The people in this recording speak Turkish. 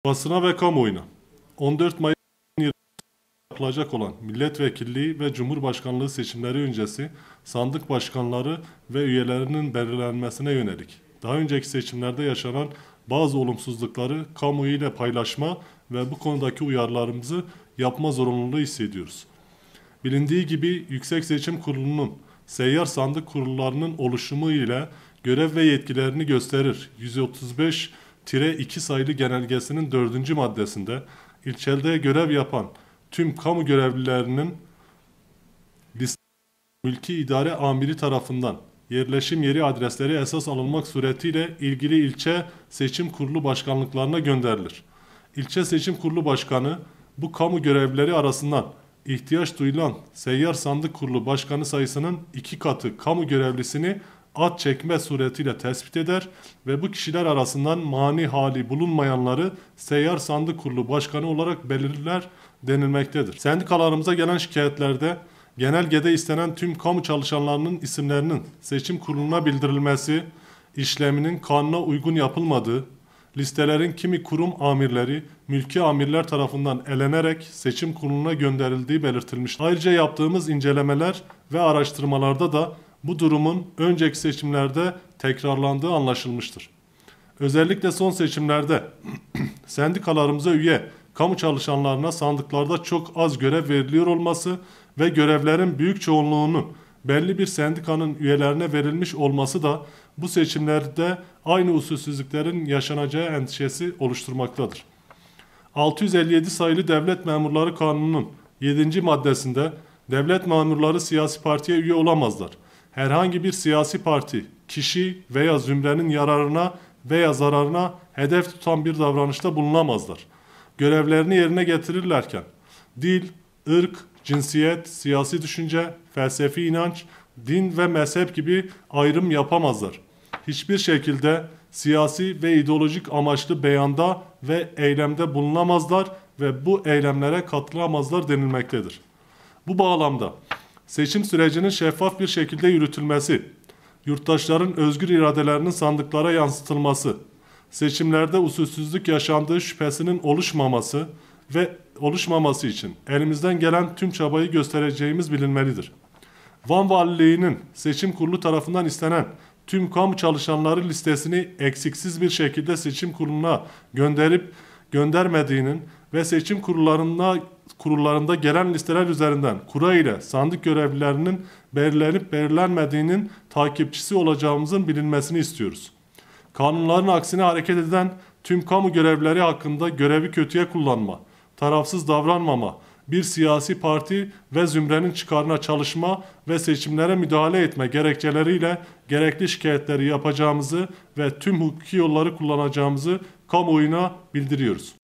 Basına ve kamuoyuna 14 Mayıs yapılacak olan milletvekilliği ve cumhurbaşkanlığı seçimleri öncesi sandık başkanları ve üyelerinin belirlenmesine yönelik daha önceki seçimlerde yaşanan bazı olumsuzlukları kamuoyu ile paylaşma ve bu konudaki uyarılarımızı yapma zorunluluğu hissediyoruz. Bilindiği gibi Yüksek Seçim Kurulu'nun seyyar sandık kurullarının oluşumu ile görev ve yetkilerini gösterir. 135-2 sayılı genelgesinin 4. maddesinde ilçede görev yapan tüm kamu görevlilerinin mülki idare amiri tarafından yerleşim yeri adresleri esas alınmak suretiyle ilgili ilçe seçim kurulu başkanlıklarına gönderilir. İlçe seçim kurulu başkanı bu kamu görevlileri arasından ihtiyaç duyulan seyyar sandık kurulu başkanı sayısının 2 katı kamu görevlisini ad çekme suretiyle tespit eder ve bu kişiler arasından mani hali bulunmayanları seyyar sandık kurulu başkanı olarak belirler denilmektedir. Sendikalarımıza gelen şikayetlerde genelgede istenen tüm kamu çalışanlarının isimlerinin seçim kuruluna bildirilmesi, işleminin kanuna uygun yapılmadığı, listelerin kimi kurum amirleri, mülki amirler tarafından elenerek seçim kuruluna gönderildiği belirtilmiştir. Ayrıca yaptığımız incelemeler ve araştırmalarda da bu durumun önceki seçimlerde tekrarlandığı anlaşılmıştır. Özellikle son seçimlerde sendikalarımıza üye kamu çalışanlarına sandıklarda çok az görev veriliyor olması ve görevlerin büyük çoğunluğunun belli bir sendikanın üyelerine verilmiş olması da bu seçimlerde aynı usulsüzlüklerin yaşanacağı endişesi oluşturmaktadır. 657 sayılı Devlet Memurları Kanunu'nun 7. maddesinde devlet memurları siyasi partiye üye olamazlar. Herhangi bir siyasi parti, kişi veya zümrenin yararına veya zararına hedef tutan bir davranışta bulunamazlar. Görevlerini yerine getirirlerken dil, ırk, cinsiyet, siyasi düşünce, felsefi inanç, din ve mezhep gibi ayrım yapamazlar. Hiçbir şekilde siyasi ve ideolojik amaçlı beyanda ve eylemde bulunamazlar ve bu eylemlere katılamazlar denilmektedir. Bu bağlamda seçim sürecinin şeffaf bir şekilde yürütülmesi, yurttaşların özgür iradelerinin sandıklara yansıtılması, seçimlerde usulsüzlük yaşandığı şüphesinin oluşmaması için elimizden gelen tüm çabayı göstereceğimiz bilinmelidir. Van Valiliği'nin seçim kurulu tarafından istenen tüm kamu çalışanları listesini eksiksiz bir şekilde seçim kuruluna göndermediğinin ve seçim kurullarında gelen listeler üzerinden kura ile sandık görevlilerinin belirlenip belirlenmediğinin takipçisi olacağımızın bilinmesini istiyoruz. Kanunların aksine hareket eden tüm kamu görevlileri hakkında görevi kötüye kullanma, tarafsız davranmama, bir siyasi parti ve zümrenin çıkarına çalışma ve seçimlere müdahale etme gerekçeleriyle gerekli şikayetleri yapacağımızı ve tüm hukuki yolları kullanacağımızı kamuoyuna bildiriyoruz.